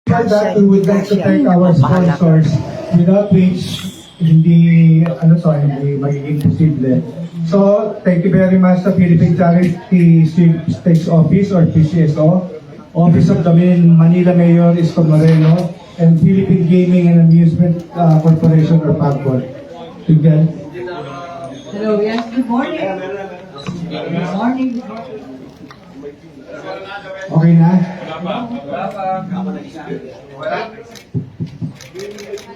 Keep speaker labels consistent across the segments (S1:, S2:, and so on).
S1: For that, we would like to thank our sponsors without which hindi magiging posible. So, thank you very much sa Philippine Charity Sweepstakes Office or PCSO, Office of the Manila Mayor Isko Moreno, and Philippine Gaming and Amusement Corporation or PAGCOR. Again.
S2: Hello, yes, good morning. Good morning.
S1: Okay na?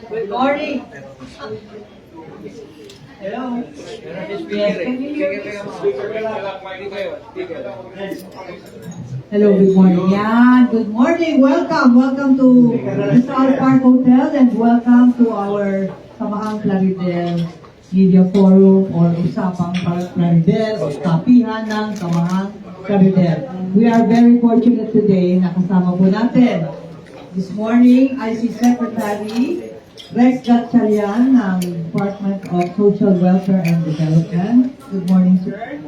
S2: Good morning. Hello. Yes, can you hear me? Hello, good morning. Yeah, good morning. Welcome to the Star Park Hotel and welcome to our Samahang Plaridel Media Forum or Usapang Plaridel o Kapihan ng Samahang Plaridel. We are very fortunate today na kasama po natin this morning IC Secretary Rex Gatchalian ng Department of Social Welfare and Development. Good morning, sir.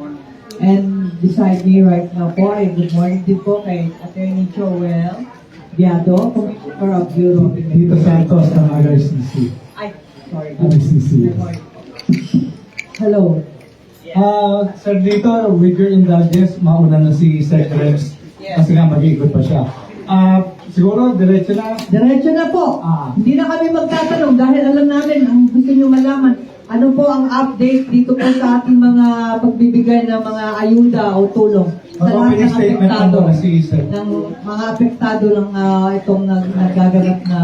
S2: And beside me right now po ay good morning din po kay Attorney Joel Biado, Commissioner of Bureau of
S1: Dito Santos ng RCC.
S2: Ay, sorry.
S1: RCC.
S2: Hello.
S1: Sir, dito, with your indulgence, mauna na si Sir Rex. Kasi nga, mag-iikot pa siya. Siguro, diretso na.
S2: Diretso na po. Hindi na kami magtatanong dahil alam namin, ang gusto nyo malaman, ano po ang update dito po sa ating mga pagbibigay ng mga ayuda o tulong sa lahat ng apektado. Ng mga apektado ng itong nagaganap na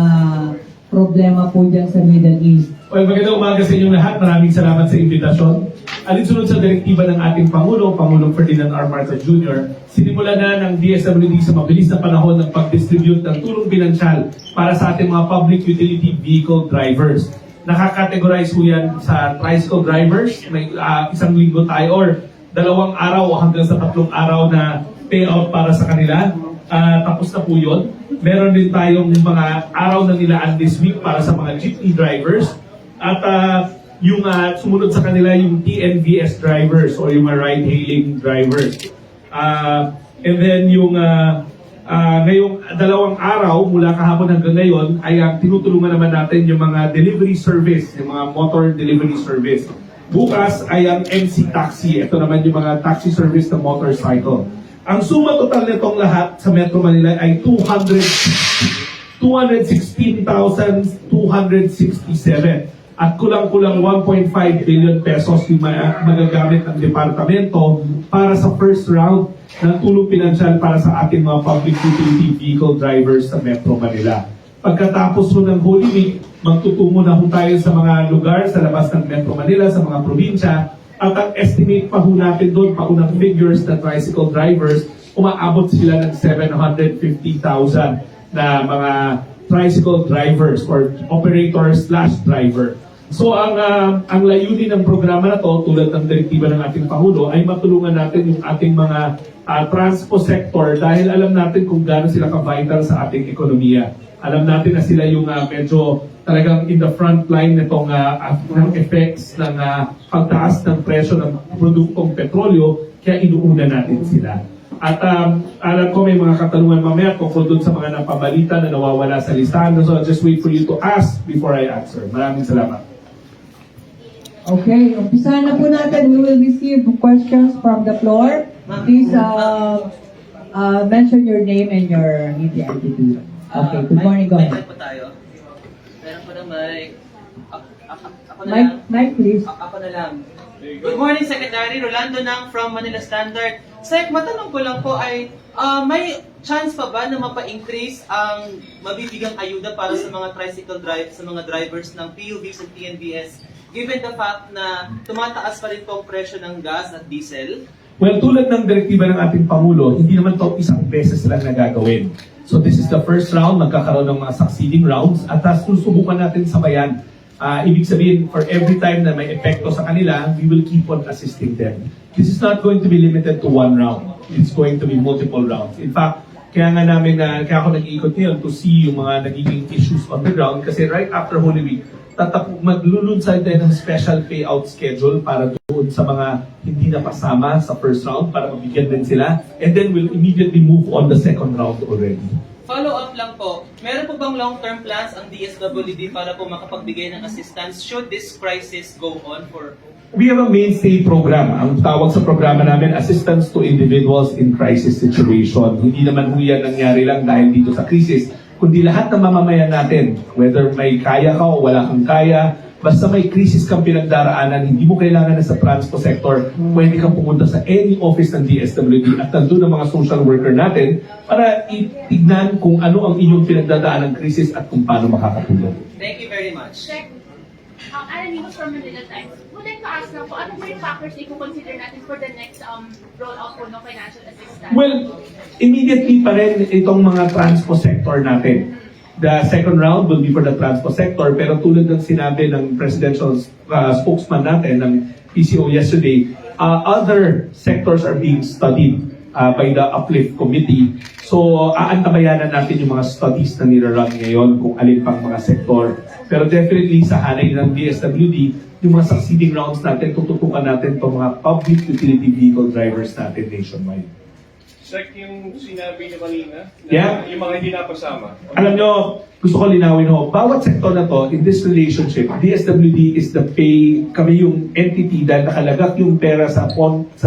S2: problema po dyan sa Middle East.
S3: Well, magandang umaga sa inyong lahat. Maraming salamat sa imbitasyon. Alinsunod sa direktiba ng ating Pangulo, Pangulong Ferdinand R. Marcos Jr., sinimula na ng DSWD sa mabilis na panahon ng pag-distribute ng tulong pinansyal para sa ating mga public utility vehicle drivers. Nakakategorize po yan sa tricycle drivers. May isang linggo tayo or 2 araw o hanggang sa 3 araw na payout para sa kanila. Tapos na po yun. Meron din tayong mga araw na nilaan this week para sa mga jeepney drivers. At yung sumunod sa kanila yung TNVS drivers or yung ride-hailing drivers. And then yung ngayong 2 araw mula kahapon hanggang ngayon ay tinutulungan naman natin yung mga delivery service, yung mga motor delivery service. Bukas ay ang MC Taxi. Ito naman yung mga taxi service ng motorcycle. Ang suma total nitong lahat sa Metro Manila ay 216,267 at kulang-kulang 1.5 billion pesos yung magagamit ng departamento para sa first round ng tulong pinansyal para sa ating mga public utility vehicle drivers sa Metro Manila. Pagkatapos ho ng Holy Week, magtutungo na ho tayo sa mga lugar sa labas ng Metro Manila, sa mga probinsya, at ang estimate pa ho natin doon, paunang figures na tricycle drivers, umaabot sila ng 750,000 na mga tricycle drivers or operator/driver. So ang layunin ng programa na to, tulad ng direktiba ng ating Pangulo, ay matulungan natin yung ating mga transpo sector dahil alam natin kung gaano sila ka-vital sa ating ekonomiya. Alam natin na sila yung medyo talagang in the front line nitong ng effects ng pagtaas ng presyo ng produktong petrolyo, kaya inuuna natin sila. At alam ko may mga katanungan mamaya tungkol dun sa mga napabalita na nawawala sa listahan. So I'll just wait for you to ask before I answer. Maraming salamat.
S2: Okay, umpisahan na po natin. We will receive questions from the floor. Please mention your name and your media entity. Okay, good morning, go ahead.
S4: Mic po tayo. Meron po na mic. Ako na
S2: Mic,
S4: lang.
S2: mic, please.
S4: Ako na lang. Good morning, Secretary. Rolando Nang from Manila Standard. Sec, matanong ko lang po ay, may chance pa ba na mapa-increase ang mabibigang ayuda para sa mga tricycle sa mga drivers ng PUVs at TNVS, given the fact na tumataas pa rin po ang presyo ng gas at diesel?
S3: Well, tulad ng direktiba ng ating Pangulo, hindi naman ito isang beses lang na gagawin. So this is the first round, magkakaroon ng mga succeeding rounds, at susubukan natin sabayan. Ibig sabihin, for every time na may epekto sa kanila, we will keep on assisting them. This is not going to be limited to one round. It's going to be multiple rounds. In fact, kaya ako nag-iikot ngayon to see yung mga nagiging issues on the ground kasi right after Holy Week, maglulunsad tayo ng special payout schedule para doon sa mga hindi napasama sa first round para mabigyan din sila. And then we'll immediately move on the second round already.
S4: Follow up lang po, Meron po bang long-term plans ang DSWD para po makapagbigay ng assistance should this crisis go on for...
S3: We have a mainstay program. Ang tawag sa programa namin, Assistance to Individuals in Crisis Situation. Hindi naman ho yan nangyari lang dahil dito sa crisis, kundi lahat ng mamamayan natin, whether may kaya ka o wala kang kaya, basta may crisis kang pinagdaraanan, hindi mo kailangan na sa transport sector, pwede kang pumunta sa any office ng DSWD at nandun ang mga social worker natin para itignan kung ano ang inyong pinagdadaan ng crisis at kung paano makakatulong.
S4: Thank you very much.
S5: Check. Alan Nimos from Manila Times. Would like to ask na po, ano po yung factors na i-consider natin for the next rollout po ng financial assistance?
S3: Well, immediately pa rin itong mga transport sector natin. The second round will be for the transport sector, pero tulad ng sinabi ng presidential spokesman natin ng PCO yesterday, other sectors are being studied by the Uplift Committee. So, aantabayanan natin yung mga studies na nirarun ngayon kung alin pang mga sektor. Pero definitely sa hanay ng DSWD, yung mga succeeding rounds natin, tututukan natin itong mga public utility vehicle drivers natin nationwide.
S6: Sek, yung sinabi niyo kanina, na
S3: Yeah.
S6: yung mga hindi napasama.
S3: Alam nyo, gusto ko linawin ho, bawat sektor na to, in this relationship, DSWD is the pay, kami yung entity dahil nakalagak yung pera sa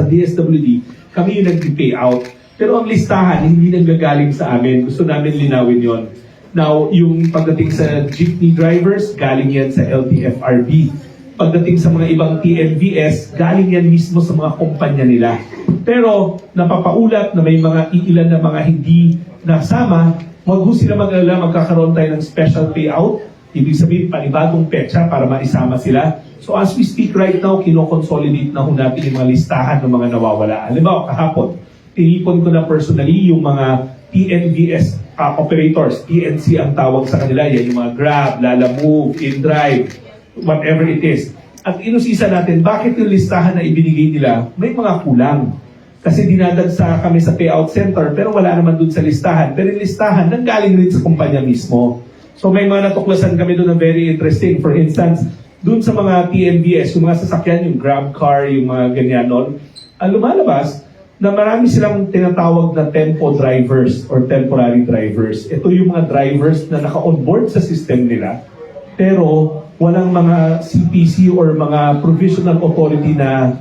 S3: DSWD, kami yung nag-pay out. Pero ang listahan, hindi nanggagaling sa amin. Gusto namin linawin yon. Now, yung pagdating sa jeepney drivers, galing yan sa LTFRB. Pagdating sa mga ibang TNVS, galing yan mismo sa mga kumpanya nila. Pero napapaulat na may mga iilan na mga hindi nasama, wag ho sila mag-alala, magkakaroon tayo ng special payout. Ibig sabihin, panibagong petsa para maisama sila. So as we speak right now, kino-consolidate na ho natin yung mga listahan ng mga nawawala. Halimbawa, kahapon, tinipon ko na personally yung mga TNVS operators. TNC ang tawag sa kanila. Yan yung mga Grab, Lalamove, InDrive, whatever it is. At inusisa natin, bakit yung listahan na ibinigay nila, may mga kulang. Kasi dinadagsa kami sa payout center, pero wala naman dun sa listahan. Pero yung listahan, nanggaling rin sa kumpanya mismo. So may mga natuklasan kami dun na very interesting. For instance, dun sa mga TNVS, yung mga sasakyan, yung Grab car, yung mga ganyan nun, ang lumalabas, na marami silang tinatawag na tempo drivers or temporary drivers. Ito yung mga drivers na naka-onboard sa system nila, pero walang mga CPC or mga provisional authority na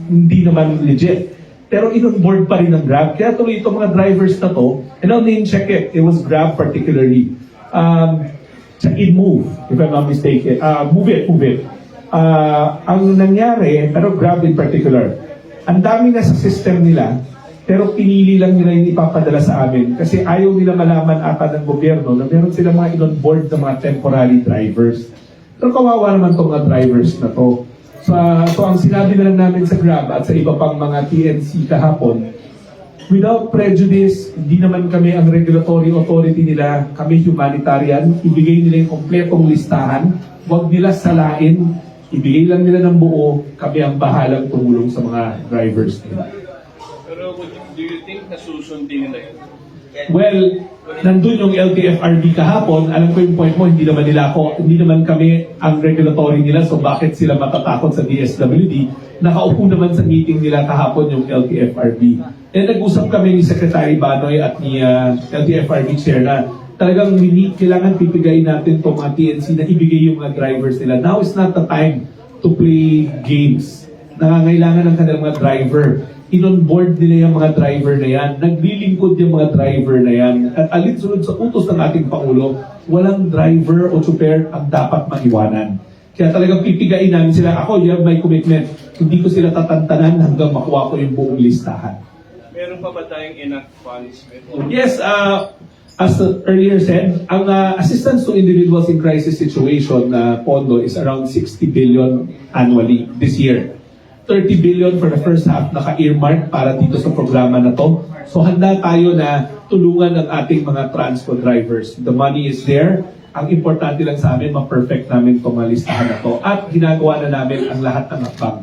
S3: hindi naman legit. Pero in-onboard pa rin ng Grab. Kaya tuloy itong mga drivers na to, and I'll name check it, it was Grab particularly. Sa InMove, if I'm not mistaken. Move it. Ang nangyari, pero Grab in particular, ang dami na sa system nila, pero pinili lang nila yung ipapadala sa amin kasi ayaw nila malaman ata ng gobyerno na meron silang mga in-onboard na mga temporary drivers. Pero kawawa naman itong mga drivers na to. So ang sinabi na lang namin sa Grab at sa iba pang mga TNC kahapon, without prejudice, hindi naman kami ang regulatory authority nila, kami humanitarian, ibigay nila yung kompletong listahan, huwag nila salain, ibigay lang nila ng buo, kami ang bahalang tumulong sa mga drivers nila.
S6: Pero do you think nasusundin nila yun?
S3: Well, nandun yung LTFRB kahapon, alam ko yung point mo, hindi naman kami ang regulatory nila, so bakit sila matatakot sa DSWD? Nakaupo naman sa meeting nila kahapon yung LTFRB. And nag-usap kami ni Secretary Banoy at ni LTFRB Chair na talagang kailangan pipigay natin itong mga TNC na ibigay yung mga drivers nila. Now is not the time to play games. Nangangailangan ng kanilang mga driver. In-onboard nila yung mga driver na yan. Naglilingkod yung mga driver na yan. At alinsunod sa utos ng ating Pangulo, walang driver o super ang dapat maiwanan. Kaya talagang pipigain namin sila. Ako, you have my commitment. Hindi ko sila tatantanan hanggang makuha ko yung buong listahan.
S6: Meron pa ba tayong enough funds?
S3: Yes, as earlier said, ang assistance to individuals in crisis situation na pondo is around 60 billion annually this year. 30 billion for the first half naka-earmark para dito sa programa na to. So handa tayo na tulungan ang ating mga transport drivers. The money is there. Ang importante lang sa amin, ma-perfect namin itong listahan na to. At ginagawa na namin ang lahat ng hakbang.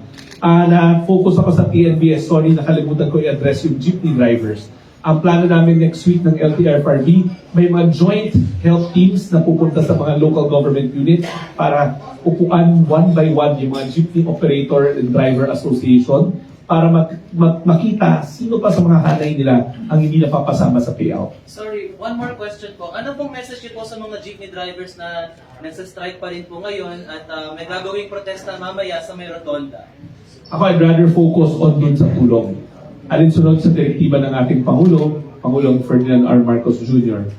S3: Na-focus ako sa TNVS. Sorry, nakalimutan ko i-address yung jeepney drivers. Ang plano namin next week ng LTFRB, may mga joint health teams na pupunta sa mga local government units para upuan one by one yung mga jeepney operator and driver association para makita sino pa sa mga hanay nila ang hindi napapasama sa payout.
S4: Sorry, one more question po. Ano pong message niyo po sa mga jeepney drivers na nagsa-strike pa rin po ngayon at may gagawing protesta mamaya sa may rotonda?
S3: Ako, I'd rather focus on dun sa tulong. Alinsunod sa direktiba ng ating Pangulong Ferdinand R. Marcos Jr.,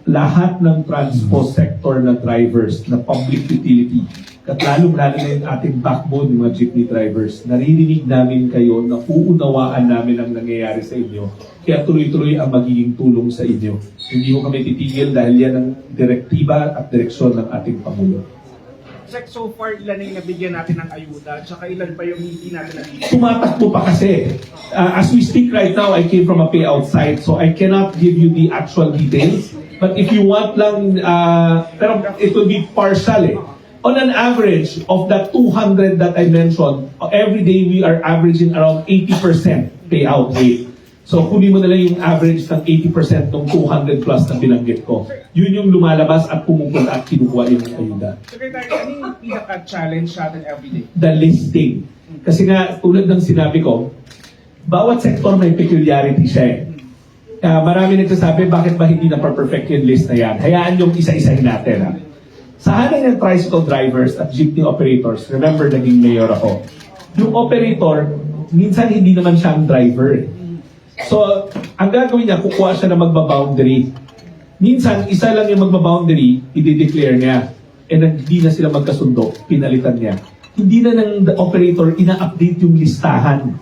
S3: lahat ng transport sector na drivers na public utility, lalo na yung ating backbone, yung mga jeepney drivers, naririnig namin kayo na uunawaan namin ang nangyayari sa inyo. Kaya tuloy-tuloy ang magiging tulong sa inyo. Hindi mo kami titigil dahil yan ang direktiba at direksyon ng ating Pangulo.
S7: Sek, so far, ilan na yung nabigyan natin ng ayuda? Tsaka ilan pa yung hindi natin nabigyan?
S3: Tumatakbo pa kasi. As we speak right now, I came from a payout site, so I cannot give you the actual details. But if you want lang, pero it will be partial eh. On an average of that 200 that I mentioned, every day we are averaging around 80% payout rate. So kunin mo na lang yung average ng 80% ng 200 plus na binanggit ko. Yun yung lumalabas at pumupunta at kinukuha yung ayuda.
S7: Secretary, ano yung pinaka-challenge natin everyday?
S3: The listing. Kasi nga, tulad ng sinabi ko, bawat sektor may peculiarity siya eh. Marami nagsasabi, bakit ba hindi na-perfect yung list na yan? Hayaan yung isa-isahin natin. Ha? Sa hanay ng tricycle drivers at jeepney operators, remember, naging mayor ako. Yung operator, minsan hindi naman siya ang driver. So, ang gagawin niya, kukuha siya na magbaboundary. Minsan, isa lang yung magbaboundary, i-declare niya. And hindi na sila magkasundo, pinalitan niya. Hindi na ng operator ina-update yung listahan.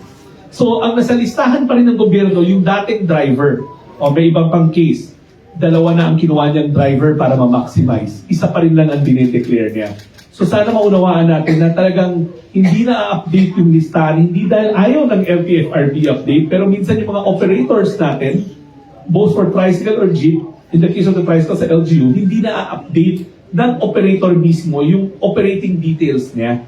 S3: So, ang nasa listahan pa rin ng gobyerno, yung dating driver. O may ibang pang case. Dalawa na ang kinuha niyang driver para ma-maximize. Isa pa rin lang ang dinideclare niya. So sana maunawaan natin na talagang hindi na-update yung listahan, hindi dahil ayaw ng LTFRB update, pero minsan yung mga operators natin, both for tricycle or jeep, in the case of the tricycle sa LGU, hindi na-update ng operator mismo yung operating details niya.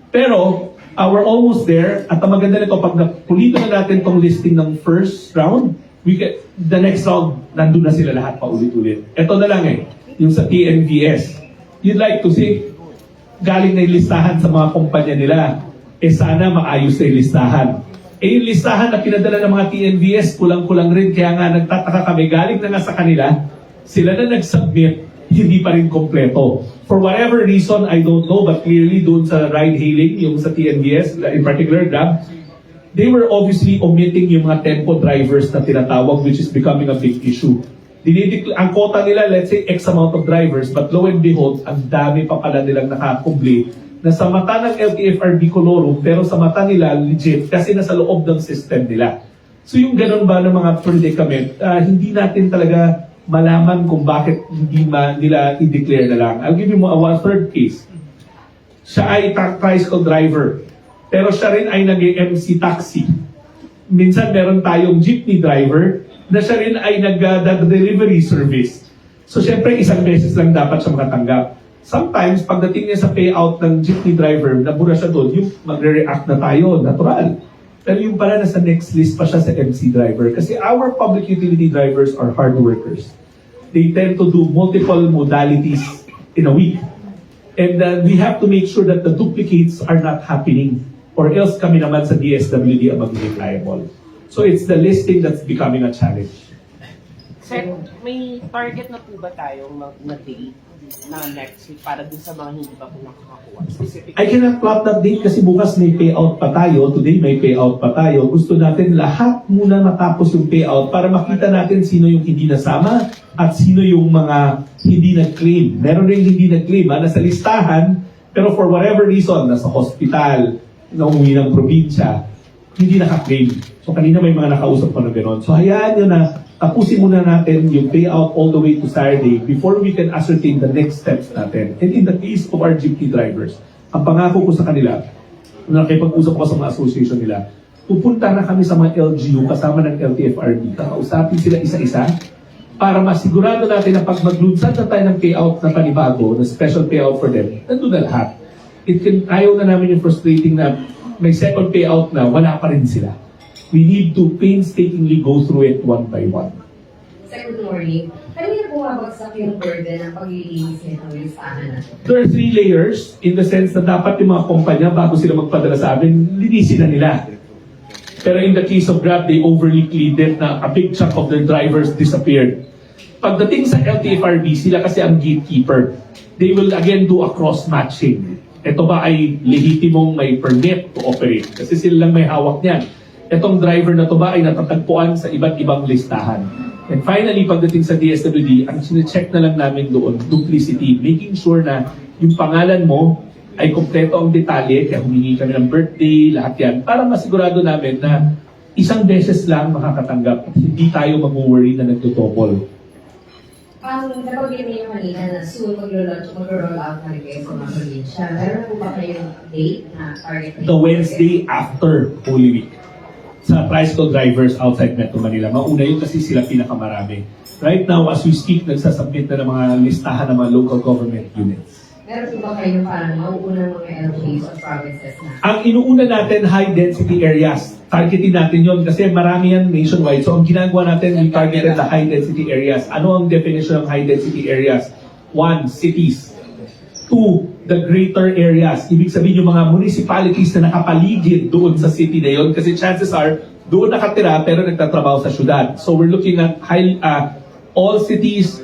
S3: Pero, we're almost there, at ang maganda nito, pag napulito na natin tong listing ng first round, the next round, nandun na sila lahat paulit-ulit. Ito na lang eh, yung sa TNVS. You'd like to see, galing na yung listahan sa mga kumpanya nila, sana maayos na yung listahan. Yung listahan na pinadala ng mga TNVS, kulang-kulang rin, kaya nga nagtataka kami, galing na nga sa kanila, sila na nag-submit, hindi pa rin kompleto. For whatever reason, I don't know, but clearly doon sa ride-hailing, yung sa TNVS, in particular Grab, they were obviously omitting yung mga tempo drivers na tinatawag, which is becoming a big issue. Ang quota nila, let's say, X amount of drivers, but lo and behold, ang dami pa pala nilang nakakubli na sa mata ng LTFRB colorum, pero sa mata nila, legit, kasi nasa loob ng system nila. So yung ganun ba ng mga predicament, hindi natin talaga malaman kung bakit hindi nila i-declare na lang. I'll give you a third case. Siya ay tricycle driver, pero siya rin ay nag-MC taxi. Minsan meron tayong jeepney driver na siya rin ay nag-delivery service. So syempre isang beses lang dapat siya makatanggap. Sometimes pagdating niya sa payout ng jeepney driver, nabura siya doon, yung magre-react na tayo, natural. Pero yung pala nasa next list pa siya sa MC driver. Kasi our public utility drivers are hard workers. They tend to do multiple modalities in a week. And we have to make sure that the duplicates are not happening. Or else kami naman sa DSWD ang magiging liable. So it's the listing that's becoming a challenge.
S8: Sir, may target na po ba tayong na date na next week para dun sa mga hindi pa po nakakakuha? Specifically,
S3: I cannot plot that date kasi bukas may payout pa tayo. Today may payout pa tayo. Gusto natin lahat muna matapos yung payout para makita natin sino yung hindi nasama at sino yung mga hindi nag-claim. Meron rin hindi nag-claim. Nasa listahan, pero for whatever reason, nasa hospital, nauwi ng probinsya, hindi naka-claim. So kanina may mga nakausap ko na gano'n. So hayaan nyo na tapusin muna natin yung payout all the way to Saturday before we can ascertain the next steps natin. And in the case of our jeepney drivers, ang pangako ko sa kanila, nakipag-usap ko sa mga association nila, pupunta na kami sa mga LGU kasama ng LTFRB, kakausapin sila isa-isa para masigurado natin na pag maglunsad na tayo ng payout na panibago, na special payout for them, nandun na lahat. Ayaw na namin yung frustrating na may second payout na wala pa rin sila. We need to painstakingly go through it one by one.
S9: Sir, good morning. Kanina bumabagsak yung burden ng paglilinis nitong listahan natin.
S3: There are 3 layers in the sense na dapat yung mga kumpanya bago sila magpadala sa amin, linisin na nila. Pero in the case of Grab, they overly pleaded na a big chunk of their drivers disappeared. Pagdating sa LTFRB, sila kasi ang gatekeeper. They will again do a cross-matching. Ito ba ay lehitimong may permit to operate? Kasi sila lang may hawak niyan. Itong driver na to ba ay natatagpuan sa iba't ibang listahan? And finally, pagdating sa DSWD, ang sinecheck na lang namin doon, duplicity, making sure na yung pangalan mo ay kompleto ang detalye, kaya humingi kami ng birthday, lahat yan, para masigurado namin na isang beses lang makakatanggap at hindi tayo mag-worry na nagtutopol.
S9: Nabanggit niyo kanina na soon mag-roll out na rin kayo sa mga probinsya. Meron po ba kayong date na target?
S3: The Wednesday after Holy Week sa tricycle drivers outside Metro Manila. Mauna yun kasi sila pinakamarami. Right now, as we speak, nagsasubmit na ng mga listahan ng mga local government units.
S9: Meron po ba kayong parang mauunang mga LGUs or provinces na?
S3: Ang inuuna natin, high density areas. Targetin natin yon kasi marami yan nationwide. So ang ginagawa natin, we targeted the high density areas. Ano ang definition ng high density areas? 1, cities. 2, the greater areas. Ibig sabihin yung mga municipalities na nakapaligid doon sa city na yon. Kasi chances are, doon nakatira pero nagtatrabaho sa syudad. So we're looking at all cities,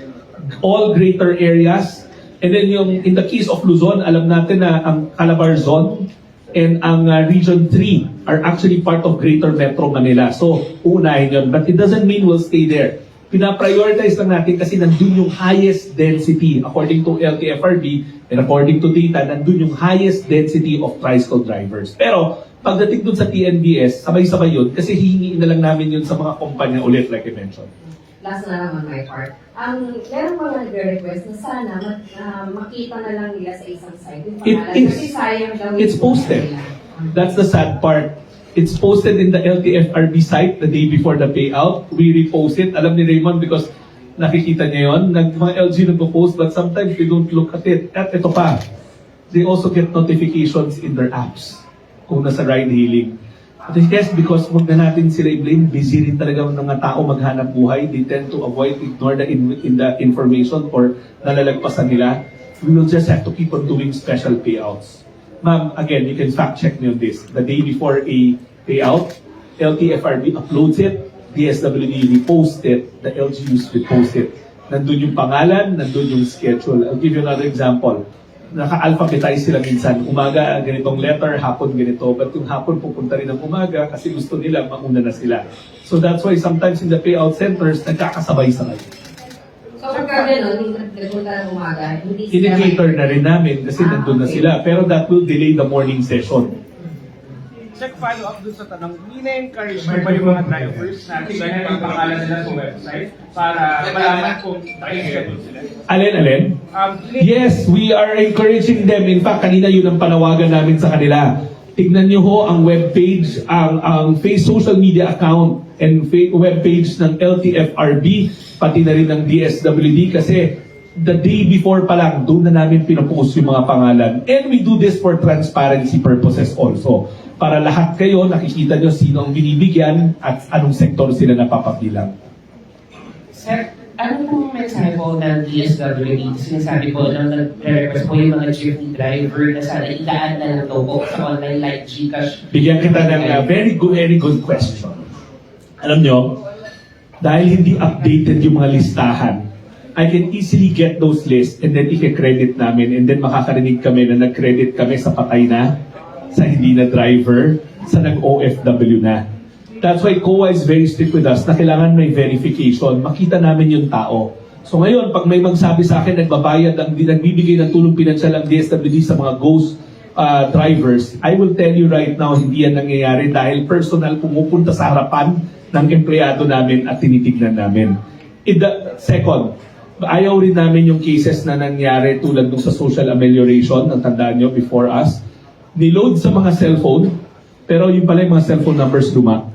S3: all greater areas. And then yung in the case of Luzon, alam natin na ang Calabar Zone and ang Region 3 are actually part of Greater Metro Manila. So, uunahin yun. But it doesn't mean we'll stay there. Pina-prioritize lang natin kasi nandun yung highest density. According to LTFRB and according to data, nandun yung highest density of tricycle drivers. Pero, pagdating dun sa TNBS, sabay-sabay yun kasi hihingiin na lang namin yun sa mga kumpanya ulit like I mentioned.
S9: Last na lang on my part. Meron mga nagre-request na sana makita na lang nila sa isang site. Yung pangalan. Kasi sayang daw
S3: It's posted. That's the sad part. It's posted in the LTFRB site the day before the payout. We repost it. Alam ni Raymond because nakikita niya yun. Mga LG nagpo-post but sometimes they don't look at it. At ito pa, they also get notifications in their apps kung nasa ride hailing. But I guess because wag na natin sila i-blame, busy rin talaga ng mga tao maghanap buhay. They tend to avoid, ignore the information or nalalagpasan nila. We will just have to keep on doing special payouts. Ma'am, again, you can fact check me on this. The day before a payout, LTFRB uploads it, DSWD reposts it, the LGUs repost it. Nandun yung pangalan, nandun yung schedule. I'll give you another example. Naka-alphabetize sila minsan. Umaga, ganitong letter, hapon ganito. But yung hapon pupunta rin ng umaga kasi gusto nila, mauna na sila. So that's why sometimes in the payout centers, nagkakasabay-sabay.
S9: So pagka gano'n, hindi nagpunta ng umaga, hindi sila...
S3: Indicator na rin namin kasi nandun na
S9: okay.
S3: sila. Pero that will delay the morning session.
S7: Check follow-up dun sa tanong, hindi na-encourage mo ba yung mga drivers na tignan yung pangalan nila sa website para malaman kung naka-schedule sila?
S3: Alin? Yes, we are encouraging them. In fact, kanina yun ang panawagan namin sa kanila. Tignan nyo ho ang webpage, ang social media account and webpage ng LTFRB, pati na rin ng DSWD kasi the day before pa lang, doon na namin pinapost yung mga pangalan. And we do this for transparency purposes also. Para lahat kayo nakikita nyo sino ang binibigyan at anong sektor sila napapabilang.
S8: Sir, ano pong mensahe po ng DSWD? Sinasabi po na nag-request po yung mga jeepney driver na sana idaan na lang po sa online like Gcash.
S3: Bigyan kita ng very good question. Alam nyo, dahil hindi updated yung mga listahan, I can easily get those lists and then i-credit namin and then makakarinig kami na nag-credit kami sa patay na, sa hindi na driver, sa nag-OFW na. That's why COA is very strict with us na kailangan may verification, makita namin yung tao. So ngayon, pag may magsabi sa akin, nagbabayad, nagbibigay ng tulong pinansyal ang DSWD sa mga ghost drivers, I will tell you right now, hindi yan nangyayari dahil personal pumupunta sa harapan ng empleyado namin at tinitignan namin. Second, ayaw rin namin yung cases na nangyari tulad nung sa social amelioration, ang tandaan nyo before us, niload sa mga cellphone, pero yung pala yung mga cellphone numbers luma.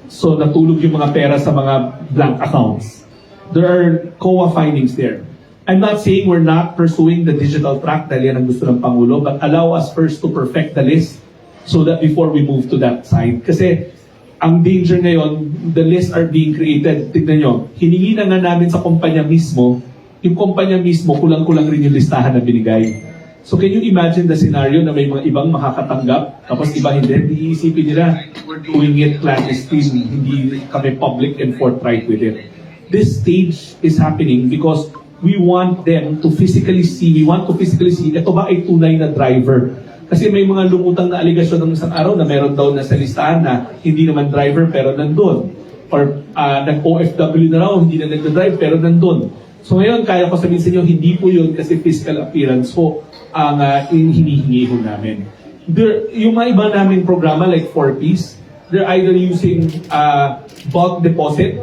S3: So natulog yung mga pera sa mga blank accounts. There are COA findings there. I'm not saying we're not pursuing the digital track dahil yan ang gusto ng Pangulo, but allow us first to perfect the list so that before we move to that side. Kasi ang danger ngayon, the lists are being created. Tignan nyo, hiningi na nga namin sa kumpanya mismo, yung kumpanya mismo, kulang-kulang rin yung listahan na binigay. So can you imagine the scenario na may mga ibang makakatanggap, tapos iba hindi iisipin nila, we're doing it clandestine, hindi kami public and forthright with it. This stage is happening because we want them to physically see, ito ba ay tunay na driver? Kasi may mga lumutang na aligasyon ng isang araw na meron daw na sa listahan na hindi naman driver pero nandun. Or nag-OFW na raw, hindi na nagda-drive pero nandun. So ngayon, kaya ko sabihin sa inyo, hindi po yun kasi physical appearance po ang hinihingi ho namin. Yung mga iba namin programa like 4Ps, they're either using bulk deposit,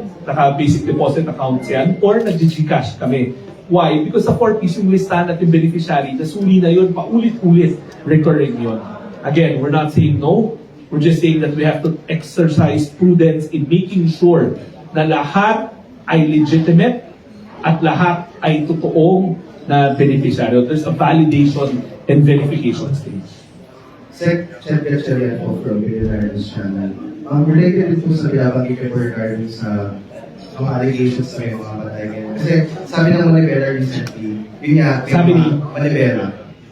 S3: basic deposit accounts yan, or nag-Gcash kami. Why? Because sa 4Ps yung listahan at yung beneficiary, nasuli na yun, paulit-ulit, recurring yun. Again, we're not saying no, we're just saying that we have to exercise prudence in making sure na lahat ay legitimate at lahat ay totoong na beneficiary. There's a validation and verification stage.
S10: Secretary po from Billionaire News Channel. Related po sa binabanggit ko regarding sa mga allegations sa mga patay ngayon. Kasi sabi ng Manibela recently, yun nga,
S3: Sabi ni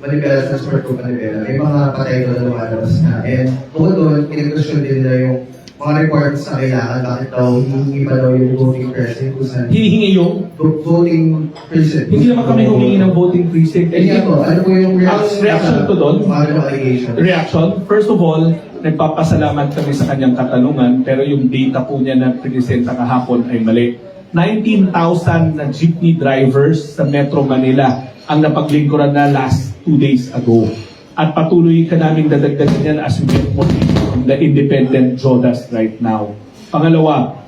S10: Manibela sa Sport Group Manibela, may mga patay doon na lumalabas na. And bukod doon, kinag-question din nila yung mga requirements na kailangan, bakit daw hihingi pa daw yung voting precinct kung saan
S3: Hinihingi yung?
S10: voting precinct.
S3: Hindi naman kami humingi ng voting precinct.
S10: Ano po yung
S3: reaction ko doon?
S10: Mga allegations.
S3: Reaction, first of all, nagpapasalamat kami sa kanyang katanungan, pero yung data po niya na presenta kahapon ay mali. 19,000 na jeepney drivers sa Metro Manila ang napaglingkuran na last 2 days ago. At patuloy ka naming dadagdagan yan as we get more from the independent JODAS right now. Pangalawa,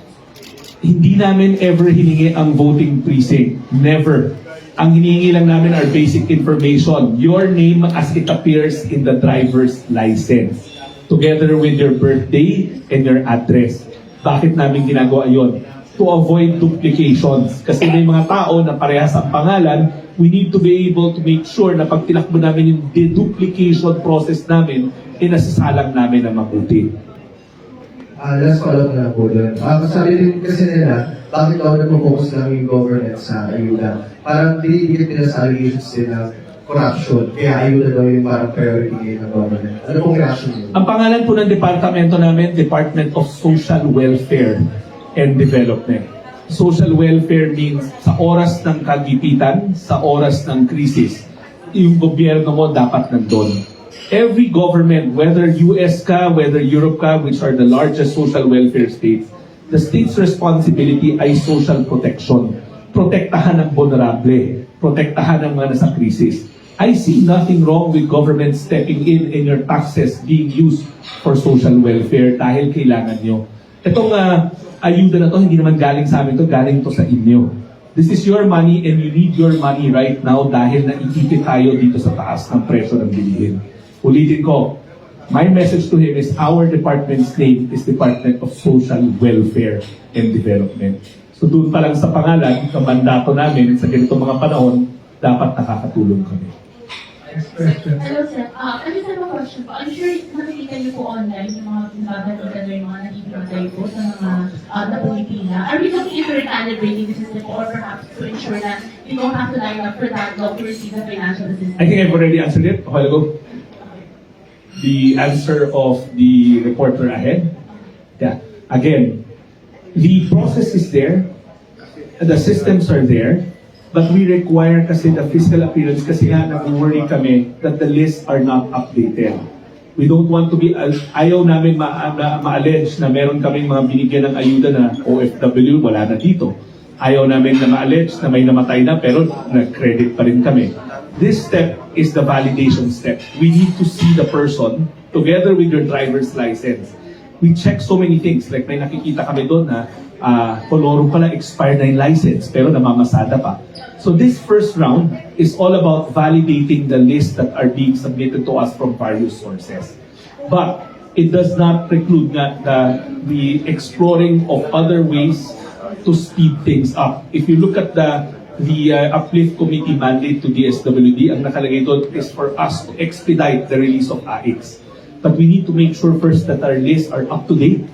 S3: hindi namin ever hiningi ang voting precinct. Never. Ang hinihingi lang namin are basic information. Your name as it appears in the driver's license, together with your birthday and your address. Bakit namin ginagawa yon? To avoid duplications. Kasi may mga tao na parehas ang pangalan, we need to be able to make sure na pag tinakbo namin yung deduplication process namin, nasasalang namin na mabuti.
S10: Last follow-up na po doon. Sabi din kasi nila, bakit daw nagpo-focus lang yung government sa ayuda? Parang dinidikit nila sa allegations din ng corruption. Kaya ayuda daw yung parang priority ngayon ng government. Ano pong reaction yun?
S3: Ang pangalan po ng departamento namin, Department of Social Welfare and Development. Social welfare means sa oras ng kagipitan, sa oras ng krisis, yung gobyerno mo dapat nandun. Every government, whether US ka, whether Europe ka, which are the largest social welfare states, the state's responsibility ay social protection. Protektahan ang vulnerable, protektahan ang mga nasa krisis. I see nothing wrong with government stepping in and your taxes being used for social welfare dahil kailangan nyo. Itong ayuda na to, hindi naman galing sa amin to, galing to sa inyo. This is your money and you need your money right now dahil naiipit tayo dito sa taas ng presyo ng bilihin. Ulitin ko, my message to him is our department's name is Department of Social Welfare and Development. So doon pa lang sa pangalan, sa mandato namin sa ganitong mga panahon, dapat nakakatulong kami.
S5: Hello, sir. I just have a question po. I'm sure nakikita niyo po online yung mga pinagagano'n yung mga nagiging po sa mga napulipila. Are we looking into recalibrating the system or perhaps to ensure that you don't have to line up for that long to receive the financial assistance?
S3: I think I've already answered it a while ago. The answer of the reporter ahead. Yeah. Again, the process is there. The systems are there. But we require kasi the physical appearance kasi nga nag-worry kami that the lists are not updated. We don't want to be, ayaw namin ma-allege na meron kaming mga binigyan ng ayuda na OFW, wala na dito. Ayaw namin na ma-allege na may namatay na pero nag-credit pa rin kami. This step is the validation step. We need to see the person together with your driver's license. We check so many things. Like may nakikita kami doon na koloro pala expired na yung license pero namamasada pa. So this first round is all about validating the list that are being submitted to us from various sources. But it does not preclude the exploring of other ways to speed things up. If you look at the Uplift Committee mandate to DSWD, ang nakalagay doon is for us to expedite the release of AICs. But we need to make sure first that our lists are up to date,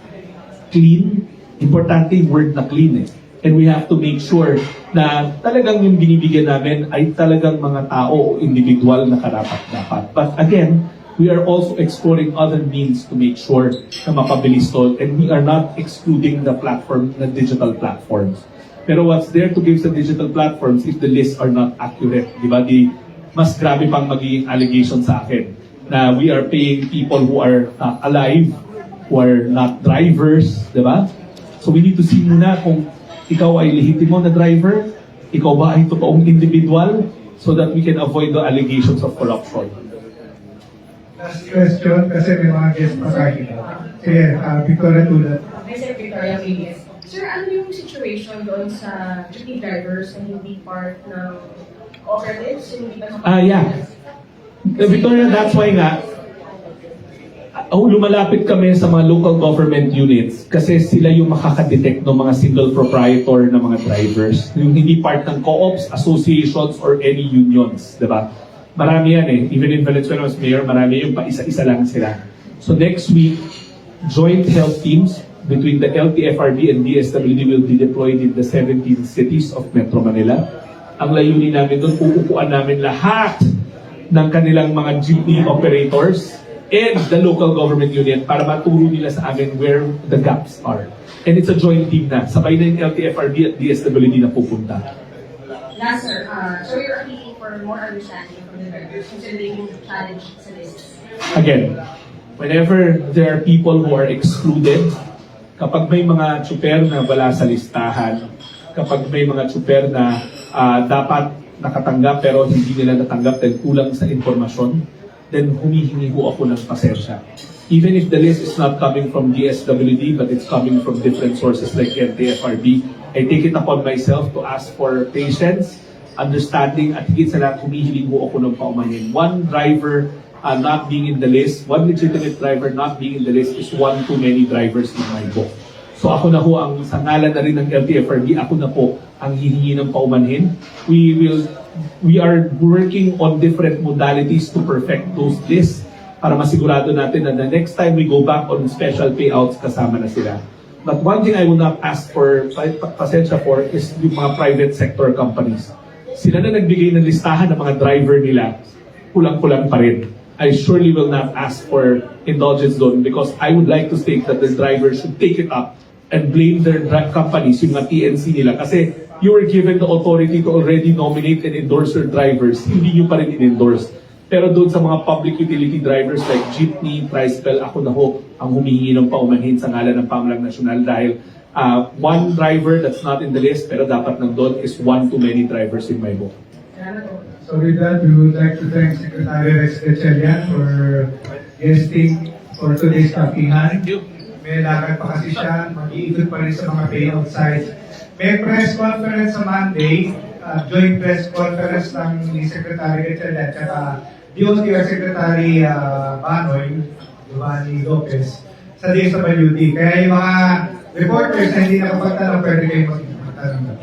S3: clean. Importante yung word na clean And we have to make sure na talagang yung binibigyan namin ay talagang mga tao o individual na karapat-dapat. But again, we are also exploring other means to make sure na mapabilis to, and we are not excluding the platform, the digital platforms. Pero what's there to give sa digital platforms if the lists are not accurate? Di ba? Mas grabe pang magiging allegation sa akin na we are paying people who are not alive, who are not drivers, di ba? So we need to see muna kung ikaw ay lehitimo na driver, ikaw ba ay totoong individual, so that we can avoid the allegations of corruption.
S1: Last question, kasi may mga guest pa tayo. Sige, Victoria Tulad.
S11: Hi, Sir Victoria KBS. Sir, ano yung situation doon sa jeepney drivers na hindi part ng operatives? Hindi ba
S3: Yeah. Victoria, that's why nga, lumalapit kami sa mga local government units kasi sila yung makakadetect ng mga single proprietor na mga drivers. Yung hindi part ng co-ops, associations, or any unions. Diba? Marami yan eh. Even in Valenzuela as mayor, marami yung pa-isa-isa lang sila. So next week, joint health teams between the LTFRB and DSWD will be deployed in the 17 cities of Metro Manila. Ang layunin namin doon, uupuan namin lahat ng kanilang mga jeepney operators and the local government union para maturo nila sa amin where the gaps are. And it's a joint team na. Sabay na yung LTFRB at DSWD na pupunta.
S11: Last, sir, so you're looking for more understanding from the drivers considering yung challenge sa lists?
S3: Again, whenever there are people who are excluded, kapag may mga tsuper na wala sa listahan, kapag may mga tsuper na dapat nakatanggap pero hindi nila natanggap dahil kulang sa informasyon, then humihingi ho ako ng pasensya. Even if the list is not coming from DSWD but it's coming from different sources like LTFRB, I take it upon myself to ask for patience, understanding, at higit sa lahat humihiling ho ako ng paumanhin. One driver not being in the list, one legitimate driver not being in the list is one too many drivers in my book. So ako na ho ang sa ngalan na rin ng LTFRB, ako na po ang hihingi ng paumanhin. We are working on different modalities to perfect those lists para masigurado natin na the next time we go back on special payouts, kasama na sila. But one thing I will not ask for, pasensya for, is yung mga private sector companies. Sila na nagbigay ng listahan ng mga driver nila, kulang-kulang pa rin. I surely will not ask for indulgence doon because I would like to state that the drivers should take it up and blame their companies, yung mga TNC nila. Kasi you were given the authority to already nominate and endorse your drivers, hindi nyo pa rin in-endorse. Pero doon sa mga public utility drivers like jeepney, tricycle, ako na ho ang humihingi ng paumanhin sa ngalan ng Pamahalang Nasyonal dahil one driver that's not in the list pero dapat nandun is one too many drivers in my book.
S1: So with that, we would like to thank Secretary Rex Gatchalian for guesting for today's kapihan. May lakad pa kasi siya, mag-iikot pa rin sa mga payout sites. May press conference sa Monday, joint press conference ng ni Secretary Gatchalian at DOTR Secretary Banoy, Giovanni Lopez, sa DSWD. Kaya yung mga reporters na hindi nakapagtanong, pwede kayo magtanong.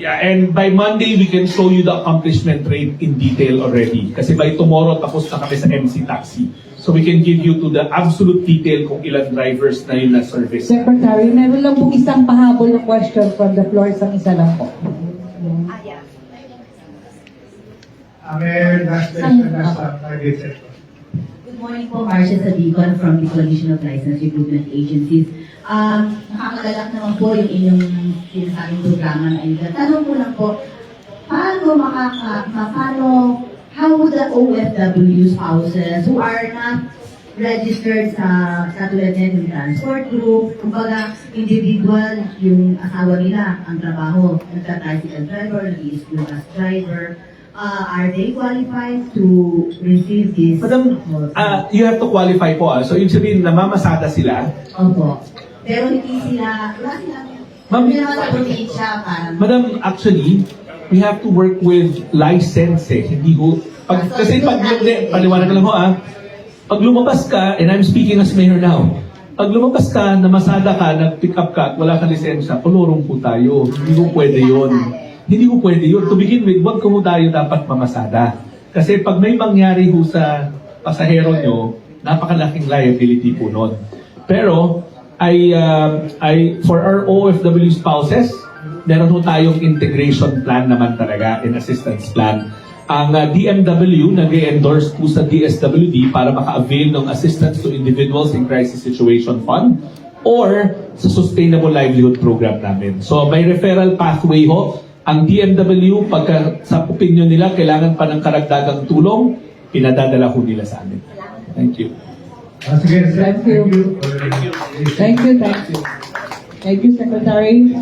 S3: Yeah, and by Monday, we can show you the accomplishment rate in detail already. Kasi by tomorrow, tapos na kami sa MC Taxi. So we can give you to the absolute detail kung ilang drivers na yun na service.
S2: Secretary, meron lang po isang pahabol na question from the floor, isang isa lang po.
S1: May last question na sa private sector.
S12: Good morning po, Marcia Sadicon from the Coalition of License Recruitment Agencies. Nakakagalak naman po yung inyong sinasabing programa na ito. Tanong ko lang po, how would the OFW spouses who are not registered sa tulad ng transport group, kumbaga individual yung asawa nila, ang trabaho, nagka-tricycle driver, nag-i-school bus driver, are they qualified to receive this?
S3: Madam, you have to qualify po. So, ibig sabihin, namamasada sila.
S12: Opo. Pero hindi sila, wala silang,
S3: Ma'am,
S12: hindi naman sa probinsya, parang,
S3: Madam, actually, we have to work with license eh. Hindi ho. Kasi paliwanag lang ho pag lumabas ka, and I'm speaking as mayor now, pag lumabas ka, namasada ka, nag-pick up ka, at wala kang lisensya, kulurong po tayo. Hindi ho pwede yun. Hindi ho pwede yun. To begin with, wag ko tayo dapat mamasada. Kasi pag may mangyari ho sa pasahero nyo, napakalaking liability po nun. Pero, for our OFW spouses, meron ho tayong integration plan naman talaga in assistance plan. Ang DMW nag-endorse po sa DSWD para maka-avail ng assistance to individuals in crisis situation fund or sa Sustainable Livelihood Program namin. So may referral pathway ho. Ang DMW, pagka sa opinion nila, kailangan pa ng karagdagang tulong, pinadadala ho nila sa amin. Thank you.
S1: Sige,
S2: Thank you. Thank you, thank you. Thank you, Secretary.